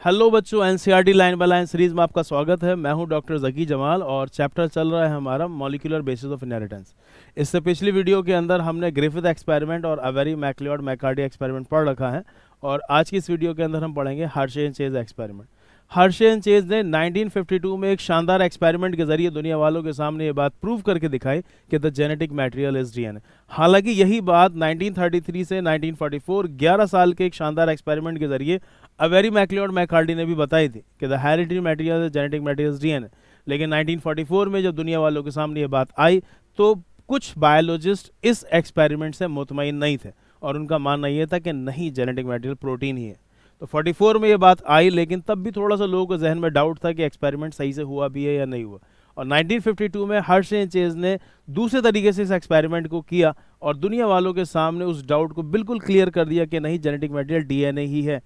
Hello बच्चों, NCERT line by line series में आपका स्वागत है। मैं हूं डॉक्टर जकी जमाल और चैप्टर चल रहा है हमारा मॉलिक्यूलर बेसिस ऑफ इनहेरिटेंस। इससे पिछली वीडियो के अंदर हमने ग्रिफिथ एक्सपेरिमेंट और अवेरी मैक्लियोड मैकार्डी एक्सपेरिमेंट पढ़ रखा है और आज की इस वीडियो के अंदर हम पढ़ेंगे Hershey and chase experiment. Hershey and chase ने 1952 में एक शानदार एक्सपेरिमेंट के जरिए दुनिया वालों के सामने ये बात प्रूव करके दिखाई कि the genetic material is DNA. हालांकि यही बात 1933 से 1944 11 साल के एक शानदार एक्सपेरिमेंट के जरिए अवेरी मैक्लियोड मैकार्डी ने भी बताई थी कि the hereditary material genetic material DNA. लेकिन 1944 में जब दुनिया वालों के सामने ये बात आई तो कुछ बायोलॉजिस्ट इस एक्सपेरिमेंट से मुतमईन नहीं थे और उनका मानना ये था कि नहीं, जेनेटिक मटेरियल प्रोटीन ही है। तो 44 में ये बात आई, लेकिन तब भी थोड़ा सा लोगों को जहन में डाउट था कि एक्सपेरिमेंट सही से हुआ भी है या नहीं हुआ। और 1952 में हर्शे एंड चेज ने दूसरे तरीके से इस एक्सपेरिमेंट को किया और दुनिया वालों के सामने उस डाउट को बिल्कुल क्लियर कर दिया कि नहीं, जेनेटिक मटेरियल डीएनए ही है।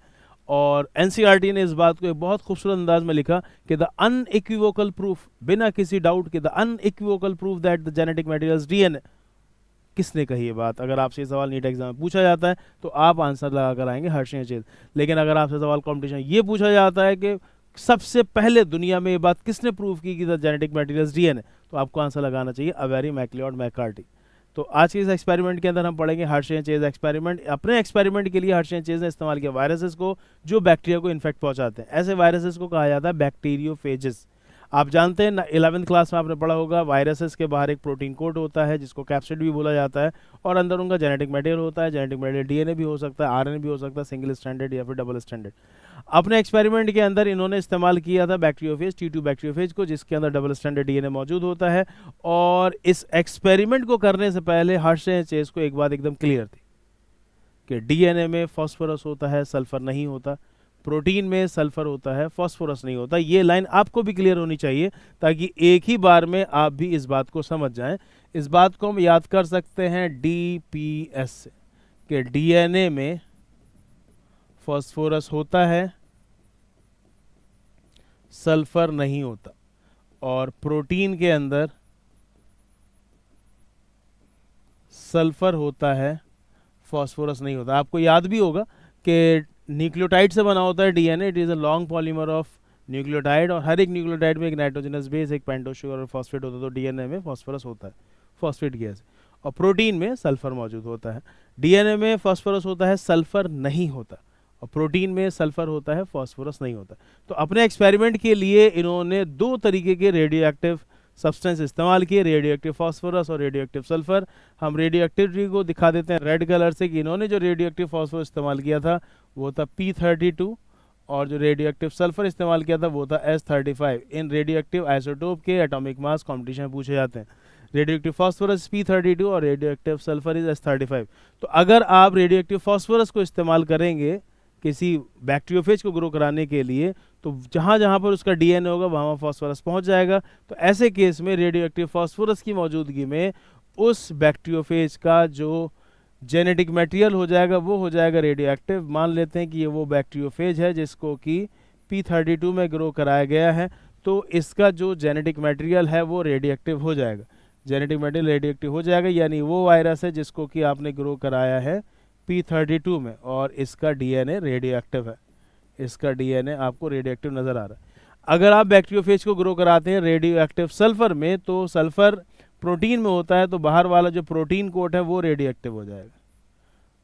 और एनसीईआरटी ने इस बात को एक बहुत खूबसूरत अंदाज में लिखा कि द अनइक्विवोकल प्रूफ, बिना किसी डाउट के, the unequivocal proof that the genetic material is DNA. किसने कही ये बात? अगर आपसे ये सवाल नीट एग्जाम में पूछा जाता है तो आप आंसर लगा कर आएंगे हर्शे एंड चेज। लेकिन अगर आपसे सवाल कॉम्पिटिशन ये पूछा जाता है कि सबसे पहले दुनिया में ये बात किसने प्रूव की कि the genetic material is DNA, तो आपको आंसर लगाना चाहिए अवेरी मैक्लियोड मैकार्डी। तो आज के इस एक्सपेरिमेंट के अंदर हम पढ़ेंगे हर्शे एंड चेज एक्सपेरिमेंट। अपने एक्सपेरिमेंट के लिए हर्शे एंड चेज ने इस्तेमाल किया वायरसेस को जो बैक्टीरिया को इन्फेक्ट पहुंचाते हैं। ऐसे वायरसेस को कहा जाता है बैक्टीरियोफेजेस। आप जानते हैं 11th क्लास में आपने पढ़ा होगा, वायरसेस के बाहर एक प्रोटीन कोट होता है जिसको कैप्सिड भी बोला जाता है और अंदर उनका जेनेटिक मटेरियल होता है। जेनेटिक मटेरियल डीएनए भी हो सकता है, आरएनए भी हो सकता है, सिंगल स्ट्रैंडेड या फिर डबल स्ट्रैंडेड। अपने एक्सपेरिमेंट के अंदर इन्होंने इस्तेमाल किया था बैक्टीरियोफेज, T2 बैक्टीरियोफेज को, जिसके अंदर डबल स्ट्रैंडेड डीएनए मौजूद होता है। और इस एक्सपेरिमेंट को करने से पहले हर्शे एंड चेज को एक बात एकदम क्लियर थी कि डीएनए में फास्फोरस होता है, सल्फर नहीं होता। प्रोटीन में सल्फर होता है, फास्फोरस नहीं होता। ये लाइन आपको भी क्लियर होनी चाहिए ताकि एक ही बार में आप भी इस बात को समझ जाएं। इस बात को हम याद कर सकते हैं DPS से कि डीएनए में फास्फोरस होता है, सल्फर नहीं होता, और प्रोटीन के अंदर सल्फर होता है, फास्फोरस नहीं होता। आपको याद भी होगा कि न्यूक्लियोटाइड से बना होता है DNA. It is a long polymer of nucleotide और हर एक न्यूक्लियोटाइड में एक नाइट्रोजनस बेस, एक पेंटोस शुगर और फॉस्फेट होता है। तो डीएनए में फास्फोरस होता है, फॉस्फेट गैस। और प्रोटीन में सल्फर मौजूद होता है। डीएनए में फास्फोरस होता है, सल्फर नहीं होता, और प्रोटीन में सल्फर होता है, फास्फोरस नहीं होता। तो अपने एक्सपेरिमेंट के लिए इन्होंने दो तरीके के रेडियो एक्टिव सब्सटेंस इस्तेमाल किए, रेडियो एक्टिव फास्फोरस और रेडियो एक्टिव सल्फर। हम रेडियो एक्टिविटी को दिखा देते हैं रेड कलर से कि इन्होंने जो रेडियो एक्टिव फास्फोरस इस्तेमाल किया था वो था P32 और जो रेडियो एक्टिव सल्फर इस्तेमाल किया था वो था S35। इन रेडियो एक्टिव आइसोटोप के एटॉमिक मास कॉम्पिटिशन में पूछे जाते हैं। रेडियो एक्टिव फास्फोरस P32 और radio active sulphur is S35। तो अगर आप रेडियो एक्टिव फास्फोरस को इस्तेमाल करेंगे किसी बैक्टीरियोफेज को ग्रो कराने के लिए तो जहाँ जहाँ पर उसका डीएनए होगा वहाँ फास्फोरस पहुँच जाएगा। तो ऐसे केस में रेडियो एक्टिव फास्फोरस की मौजूदगी में उस बैक्टीरियोफेज का जो जेनेटिक मटेरियल हो जाएगा वो हो जाएगा रेडियो एक्टिव। मान लेते हैं कि ये वो बैक्टीरियोफेज है जिसको कि P32 में ग्रो कराया गया है, तो इसका जो जेनेटिक मटेरियल है वो रेडियो एक्टिव हो जाएगा। जेनेटिक मटेरियल रेडियो एक्टिव हो जाएगा, यानी वो वायरस है जिसको कि आपने ग्रो कराया है P32 में और इसका डीएनए रेडियो एक्टिव है। इसका डीएनए आपको रेडियो एक्टिव नज़र आ रहा है। अगर आप बैक्टीरियोफेज को ग्रो कराते हैं रेडियो एक्टिव सल्फर में तो सल्फर प्रोटीन में होता है, तो बाहर वाला जो प्रोटीन कोट है वो रेडियो एक्टिव हो जाएगा।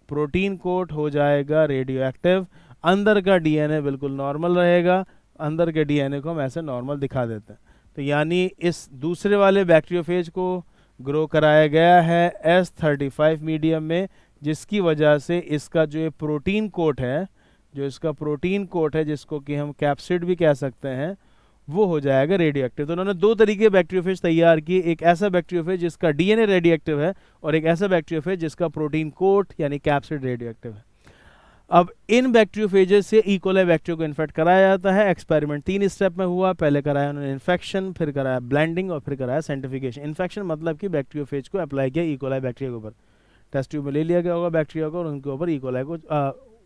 प्रोटीन कोट हो जाएगा रेडियो एक्टिव, अंदर का डीएनए बिल्कुल नॉर्मल रहेगा। अंदर के डीएनए को हम ऐसे नॉर्मल दिखा देते हैं। तो यानी इस दूसरे वाले बैक्टीरियोफेज को ग्रो कराया गया है S35 मीडियम में, जिसकी वजह से इसका जो ये प्रोटीन कोट है, जो इसका प्रोटीन कोट है जिसको कि हम कैप्सिड भी कह सकते हैं, वो हो जाएगा रेडियो एक्टिव। तो उन्होंने दो तरीके बैक्टीरियोफेज तैयार किए, एक ऐसा बैक्टीरियोफेज जिसका डीएनए रेडियो एक्टिव है और एक ऐसा बैक्टीरियोफेज जिसका प्रोटीन कोट यानी कैप्सिड रेडियो एक्टिव है। अब इन बैक्टीरियोफेजेस से इकोलाई बैक्टीरिया को इन्फेक्ट कराया जाता है। एक्सपेरिमेंट 3 स्टेप में हुआ। पहले कराया उन्होंने इन्फेक्शन, फिर कराया ब्लेंडिंग और फिर कराया सेंट्रीफ्यूगेशन। इन्फेक्शन मतलब कि बैक्टीरियोफेज को अप्लाई किया इकोलाई बैक्टीरिया के ऊपर, टेस्ट ट्यूब में ले लिया गया होगा बैक्टीरिया को और उनके ऊपर इकोलाई को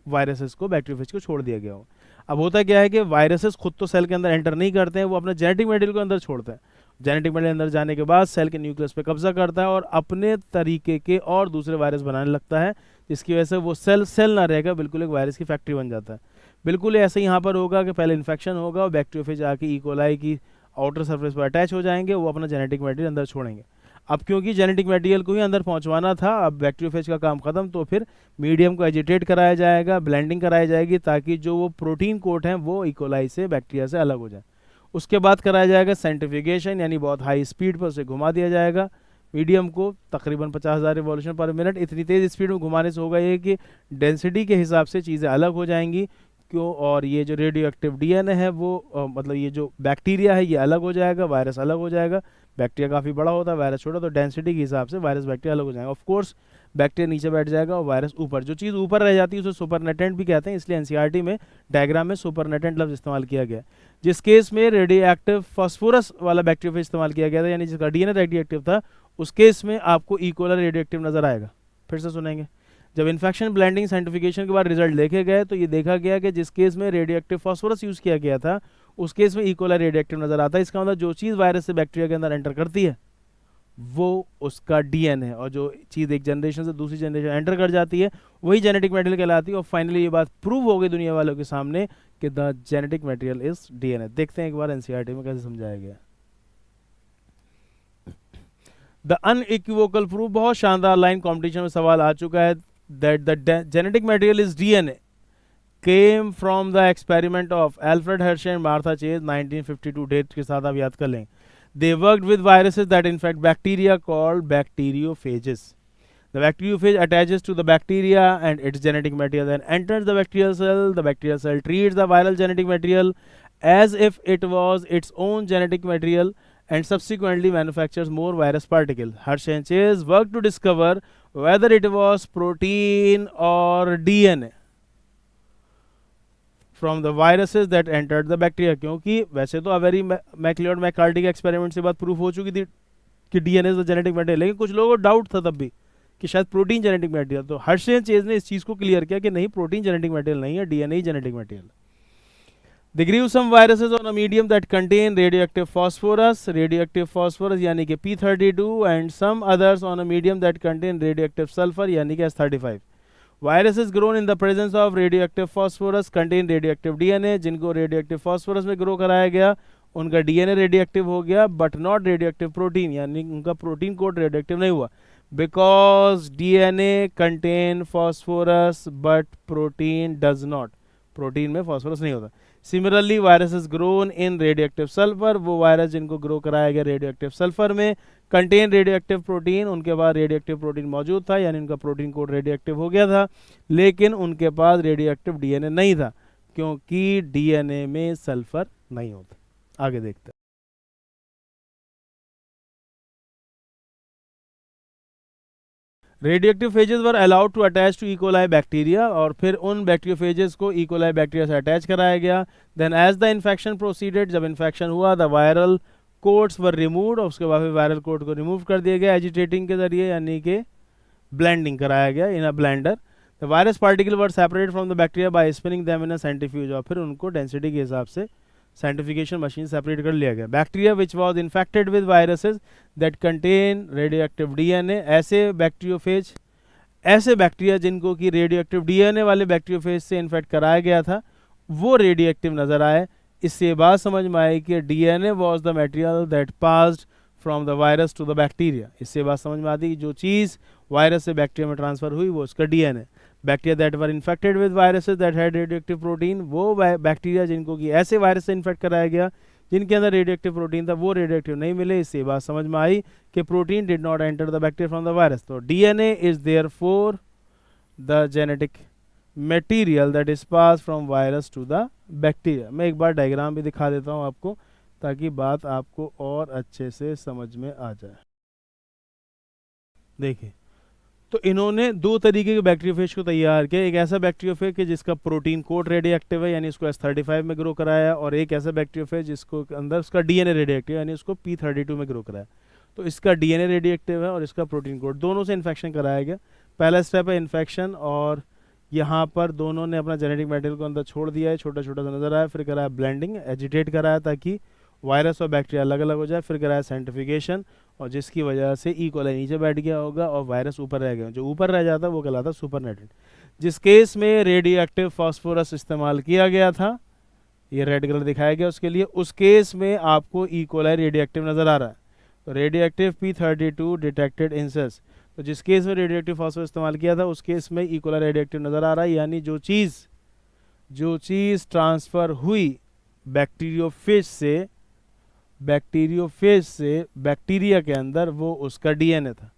वायरसेस को बैक्टीरियोफेज को छोड़ दिया गया होगा। अब होता क्या है कि वायरसेस खुद तो सेल के अंदर एंटर नहीं करते हैं, वो अपने जेनेटिक मटेरियल को अंदर छोड़ते हैं। जेनेटिक मटेरियल अंदर जाने के बाद सेल के न्यूक्लियस पे कब्जा करता है और अपने तरीके के और दूसरे वायरस बनाने लगता है, जिसकी वजह से वो सेल ना रहेगा, बिल्कुल एक वायरस की फैक्ट्री बन जाता है। बिल्कुल ऐसे यहाँ पर होगा कि पहले इन्फेक्शन होगा और बैक्टीरियोफेज आके इकोलाई की आउटर सरफेस पर अटैच हो जाएंगे, वो अपना जेनेटिक मटेरियल अंदर छोड़ेंगे। अब क्योंकि जेनेटिक मटेरियल को ही अंदर पहुंचवाना था, अब बैक्टीरियोफेज का काम खत्म, तो फिर मीडियम को एजिटेट कराया जाएगा, ब्लेंडिंग कराई जाएगी ताकि जो वो प्रोटीन कोट है वो इकोलाई से बैक्टीरिया से अलग हो जाए। उसके बाद कराया जाएगा सेंट्रीफ्यूगेशन, यानी बहुत हाई स्पीड पर उसे घुमा दिया जाएगा मीडियम को, तकरीबन 50,000 रिवॉल्यूशन पर मिनट। इतनी तेज़ स्पीड में घुमाने से होगा ये कि डेंसिटी के हिसाब से चीज़ें अलग हो जाएंगी क्यों, और ये जो रेडियो एक्टिव डीएनए है वो मतलब ये जो बैक्टीरिया है ये अलग हो जाएगा, वायरस अलग हो जाएगा। बैक्टीरिया काफ़ी बड़ा होता है, वायरस छोटा, तो डेंसिटी के हिसाब से वायरस बैक्टीरिया अलग हो जाएगा। ऑफ कोर्स बैक्टीरिया नीचे बैठ जाएगा और वायरस ऊपर। जो चीज़ ऊपर रह जाती है उसे सुपरनेटेंट भी कहते हैं, इसलिए एनसीईआरटी में डायग्राम में सुपरनेटेंट लफ्ज़ इस्तेमाल किया गया। जिस केस में रेडियो एक्टिव फॉस्फोरस वाला बैक्टीरिया इस्तेमाल किया गया था, यानी जिसका डीएनए रेडियो एक्टिव था, उस केस में आपको इकोला रेडियो एक्टिव नजर आएगा। फिर से सुनेंगे, जब इन्फेक्शन, ब्लेंडिंग, साइंटिफिकेशन के बाद रिजल्ट देखे गए तो ये देखा गया कि जिस केस में रेडियो एक्टिव फॉस्फोरस यूज़ किया गया था उस केस में इकोला रेडियो एक्टिव नजर आता है। इसका मतलब जो चीज़ वायरस से बैक्टीरिया के अंदर एंटर करती है वो उसका डीएनए है, और जो चीज़ एक जनरेशन से दूसरी जनरेशन एंटर कर जाती है वही जेनेटिक मटेरियल कहलाती है। और फाइनली ये बात प्रूव हो गई दुनिया वालों के सामने कि the genetic material is DNA. देखते हैं एक बार एनसीईआरटी में कैसे समझाया गया। द अनइक्विवोकल प्रूफ, बहुत शानदार लाइन कॉम्पिटिशन में सवाल आ चुका है, that the genetic material is DNA came from the experiment of Alfred Hershey and Martha Chase 1952। Date के साथ आप याद कर लें। They worked with viruses that infect bacteria called bacteriophages. The bacteriophage attaches to the bacteria and its genetic material then enters the bacterial cell. The bacterial cell treats the viral genetic material as if it was its own genetic material and subsequently manufactures more virus particles. Hershey and Chase worked to discover whether it was protein or DNA from the viruses that entered the bacteria. क्योंकि वैसे तो अवेरी McLeod McCarthy के experiment से बात proof हो चुकी थी कि DNA is the genetic material, लेकिन कुछ लोगों को डाउट था तब भी कि शायद प्रोटीन जेनेटिक मटेरियल। तो हर्शे एंड चेज ने इस चीज़ को क्लियर किया कि नहीं, प्रोटीन जेनेटिक मटेरियल नहीं है, DNA he genetic material. They grew some viruses on a medium that contain radioactive phosphorus यानी कि P32, and some others on a medium that contain radioactive sulfur यानी कि S35। Viruses grown in the presence of radioactive phosphorus contain radioactive DNA। जिनको radioactive phosphorus में grow कराया गया उनका DNA radioactive हो गया, बट नॉट रेडियोएक्टिव प्रोटीन, यानी उनका प्रोटीन कोड रेडियोएक्टिव नहीं हुआ, because DNA contain phosphorus but protein does not. Protein में फॉस्फोरस नहीं होता। Similarly viruses grown in radioactive sulphur, वो वायरस जिनको ग्रो कराया गया रेडियोएक्टिव सल्फर में, कंटेन रेडियोएक्टिव प्रोटीन, उनके पास रेडियोएक्टिव प्रोटीन मौजूद था, यानी उनका प्रोटीन कोड रेडियोएक्टिव हो गया था, लेकिन उनके पास रेडियोएक्टिव डीएनए नहीं था क्योंकि डीएनए में सल्फर नहीं होता। आगे देखते हैं। Radioactive phages were allowed to attach to E coli bacteria, और फिर उन बैक्टीरियोफेजेस को इकोलाई बैक्टीरिया से अटैच कराया गया। Then as the infection proceeded, जब इन्फेक्शन हुआ the viral coats were removed, और उसके बाद फिर वायरल कोट को रिमूव कर दिया गया एजिटेटिंग के जरिए, यानी कि ब्लेंडिंग कराया गया in a blender. The virus particle were separated from the bacteria by spinning them in a centrifuge, और फिर उनको डेंसिटी के हिसाब से साइंटिफिकेशन मशीन सेपरेट कर लिया गया। Bacteria which was infected with viruses that contain radioactive DNA, ऐसे बैक्टीरियोफेज, ऐसे बैक्टीरिया जिनको कि रेडियोएक्टिव डीएनए वाले बैक्टीरियोफेज से इन्फेक्ट कराया गया था वो रेडियोएक्टिव नजर आए। इससे ये बात समझ में आई कि DNA was the material that passed from the virus to the bacteria. इससे बात समझ में आती कि जो चीज़ वायरस से बैक्टीरिया में ट्रांसफर हुई वो उसका DNA. Bacteria that were infected with viruses that had radioactive protein, वो बैक्टीरिया जिनको कि ऐसे वायरस से इन्फेक्ट कराया गया जिनके अंदर रेडियोएक्टिव प्रोटीन था वो रेडियोएक्टिव नहीं मिले। इससे बात समझ में आई कि protein did not enter the bacteria from the virus. तो DNA is therefore the genetic material that is pass from virus to the bacteria. मैं एक बार डायग्राम भी दिखा देता हूँ आपको ताकि बात आपको और अच्छे से समझ में आ जाए। देखिए, तो इन्होंने दो तरीके के बैक्टीरियोफेज को तैयार किया। एक ऐसा बैक्टीरियोफेज कि जिसका प्रोटीन कोड रेडियोएक्टिव है, यानी उसको S35 में ग्रो कराया, और एक ऐसा बैक्टीरियोफेज जिसको अंदर उसका डीएनए रेडियोएक्टिव है, यानी उसको P32 में ग्रो कराया। तो इसका डीएनए रेडियोएक्टिव है और इसका प्रोटीन कोड, दोनों से इन्फेक्शन कराया गया। पहला स्टेप है इन्फेक्शन, और यहाँ पर दोनों ने अपना जेनेटिक मटेरियल को अंदर छोड़ दिया है, छोटा छोटा सा नजर आया। फिर कराया ब्लेंडिंग, एजिटेट कराया ताकि वायरस और बैक्टीरिया अलग अलग हो जाए। फिर कराया सेंट्रीफ्यूगेशन, और जिसकी वजह से ई कोलाई नीचे बैठ गया होगा और वायरस ऊपर रह गया। जो ऊपर रह जाता है वो कहलाता है सुपरनेटेंट। जिस केस में रेडियो एक्टिव फास्फोरस इस्तेमाल किया गया था, ये रेड कलर दिखाया गया उसके लिए, उस केस में आपको ई कोलाई रेडियो एक्टिव नज़र आ रहा है। तो radioactive P32 detected in cells, तो जिस केस में रेडियो एक्टिव फास्फोरस इस्तेमाल किया था उस केस में ई कोलाई रेडियो एक्टिव नज़र आ रहा है, यानी जो चीज़ ट्रांसफ़र हुई बैक्टीरियोफेज से बैक्टीरिया के अंदर, वो उसका डीएनए था।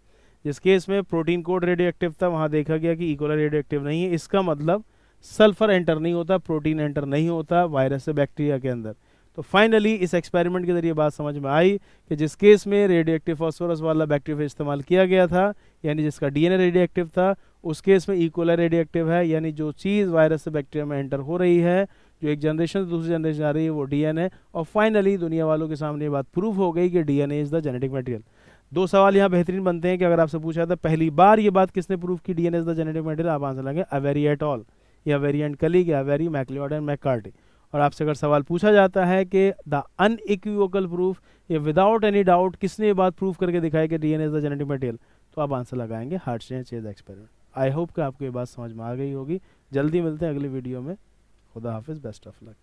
जिस केस में प्रोटीन कोड रेडियो एक्टिव था वहाँ देखा गया कि ई कोलाई रेडियो एक्टिव नहीं है, इसका मतलब सल्फर एंटर नहीं होता, प्रोटीन एंटर नहीं होता वायरस से बैक्टीरिया के अंदर। तो फाइनली इस एक्सपेरिमेंट के जरिए बात समझ में आई कि जिस केस में रेडियो एक्टिव फास्फोरस वाला बैक्टीरिया इस्तेमाल किया गया था, यानी जिसका डीएनए रेडियो एक्टिव था, उस केस में ई कोलाई रेडियो एक्टिव है, यानी जो चीज़ वायरस से बैक्टीरिया में एंटर हो रही है, जो एक जनरेशन से दूसरी जनरेशन आ रही है, वो डीएनए। और फाइनली दुनिया वालों के सामने ये बात प्रूव हो गई कि DNA is the genetic material. दो सवाल यहाँ बेहतरीन बनते हैं कि अगर आपसे पूछा था पहली बार ये बात किसने प्रूव की, DNA is the genetic material, आप आंसर लेंगे अवेरी एट ऑल, या वेरी एंड कलीग, या वेरी, मैक्लिओड एंड मैककार्टी। और आपसे अगर सवाल पूछा जाता है कि द अनइक्विवोकल प्रूफ, या विदाउट एनी डाउट किसने ये बात प्रूव करके दिखाया कि DNA is the genetic material, तो आप आंसर लगाएंगे हार्ट्शे चेज एक्सपेरिमेंट। आई होप कि आपको ये बात समझ में आ गई होगी। जल्दी मिलते हैं अगली वीडियो में। खुदा हाफिज़, बेस्ट ऑफ लक।